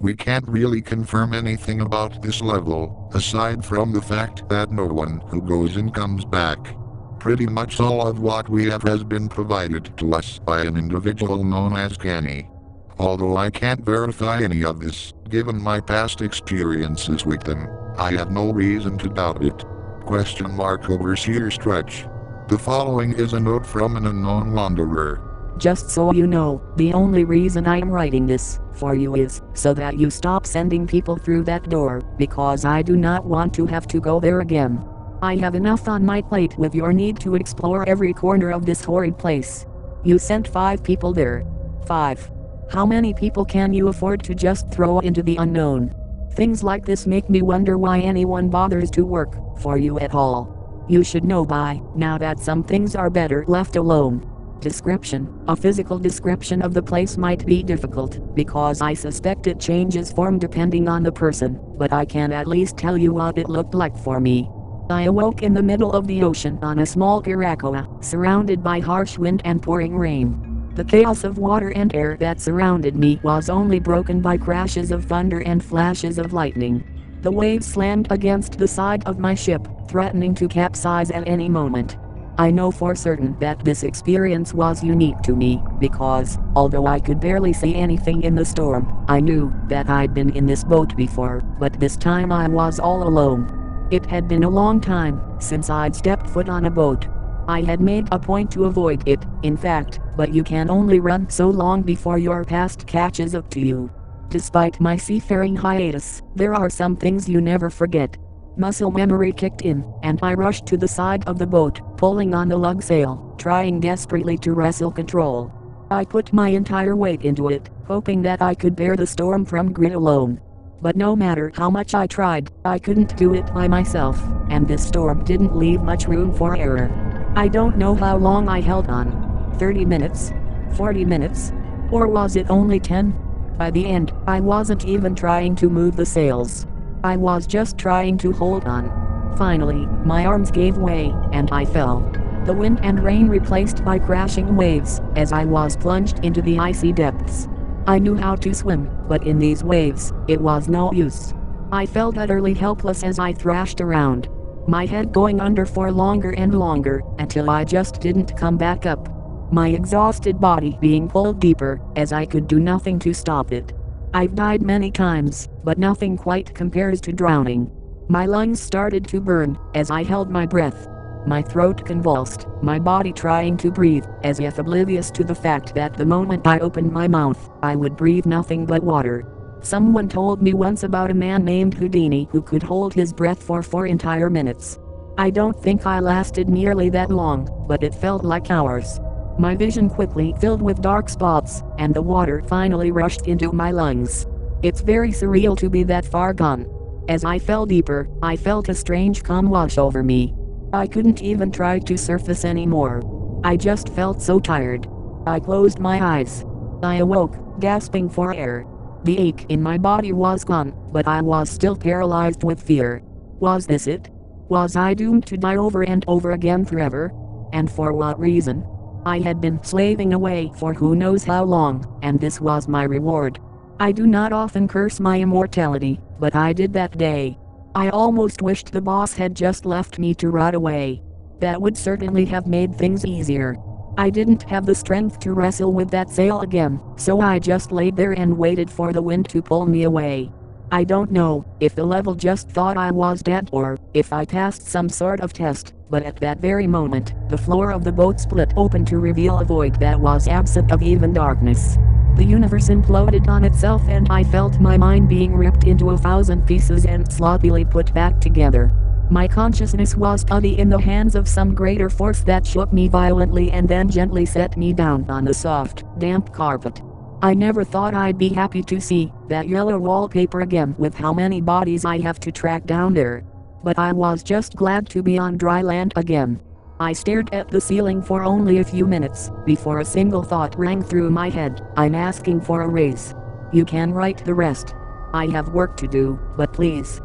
We can't really confirm anything about this level, aside from the fact that no one who goes in comes back. Pretty much all of what we have has been provided to us by an individual known as Kenny. Although I can't verify any of this, given my past experiences with them, I have no reason to doubt it. Overseer stretch. The following is a note from an unknown wanderer. Just so you know, the only reason I am writing this for you is so that you stop sending people through that door, because I do not want to have to go there again. I have enough on my plate with your need to explore every corner of this horrid place. You sent 5 people there. 5. How many people can you afford to just throw into the unknown? Things like this make me wonder why anyone bothers to work for you at all. You should know by now that some things are better left alone. Description. A physical description of the place might be difficult, because I suspect it changes form depending on the person, but I can at least tell you what it looked like for me. I awoke in the middle of the ocean on a small Karakoa, surrounded by harsh wind and pouring rain. The chaos of water and air that surrounded me was only broken by crashes of thunder and flashes of lightning. The waves slammed against the side of my ship, threatening to capsize at any moment. I know for certain that this experience was unique to me, because, although I could barely see anything in the storm, I knew that I'd been in this boat before, but this time I was all alone. It had been a long time since I'd stepped foot on a boat. I had made a point to avoid it, in fact, but you can only run so long before your past catches up to you. Despite my seafaring hiatus, there are some things you never forget. Muscle memory kicked in, and I rushed to the side of the boat, pulling on the lug sail, trying desperately to wrestle control. I put my entire weight into it, hoping that I could bear the storm from grit alone. But no matter how much I tried, I couldn't do it by myself, and this storm didn't leave much room for error. I don't know how long I held on. 30 minutes? 40 minutes? Or was it only 10? By the end, I wasn't even trying to move the sails. I was just trying to hold on. Finally, my arms gave way, and I fell. The wind and rain replaced by crashing waves, as I was plunged into the icy depths. I knew how to swim, but in these waves, it was no use. I felt utterly helpless as I thrashed around. My head going under for longer and longer, until I just didn't come back up. My exhausted body being pulled deeper, as I could do nothing to stop it. I've died many times, but nothing quite compares to drowning. My lungs started to burn as I held my breath. My throat convulsed, my body trying to breathe, as if oblivious to the fact that the moment I opened my mouth, I would breathe nothing but water. Someone told me once about a man named Houdini who could hold his breath for 4 entire minutes. I don't think I lasted nearly that long, but it felt like hours. My vision quickly filled with dark spots, and the water finally rushed into my lungs. It's very surreal to be that far gone. As I fell deeper, I felt a strange calm wash over me. I couldn't even try to surface anymore. I just felt so tired. I closed my eyes. I awoke, gasping for air. The ache in my body was gone, but I was still paralyzed with fear. Was this it? Was I doomed to die over and over again forever? And for what reason? I had been slaving away for who knows how long, and this was my reward. I do not often curse my immortality, but I did that day. I almost wished the boss had just left me to rot away. That would certainly have made things easier. I didn't have the strength to wrestle with that sail again, so I just laid there and waited for the wind to pull me away. I don't know if the level just thought I was dead or if I passed some sort of test, but at that very moment, the floor of the boat split open to reveal a void that was absent of even darkness. The universe imploded on itself, and I felt my mind being ripped into 1,000 pieces and sloppily put back together. My consciousness was putty in the hands of some greater force that shook me violently and then gently set me down on the soft, damp carpet. I never thought I'd be happy to see that yellow wallpaper again with how many bodies I have to track down there. But I was just glad to be on dry land again. I stared at the ceiling for only a few minutes before a single thought rang through my head. I'm asking for a raise. You can write the rest. I have work to do, but please,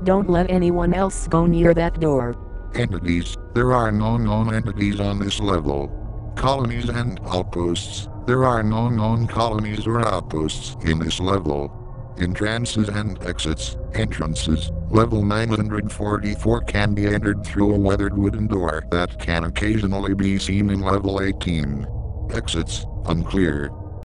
don't let anyone else go near that door. Entities. There are no known entities on this level. Colonies and outposts. There are no known colonies or outposts in this level. Entrances and exits. Entrances. Level 944 can be entered through a weathered wooden door that can occasionally be seen in level 18. Exits. Unclear.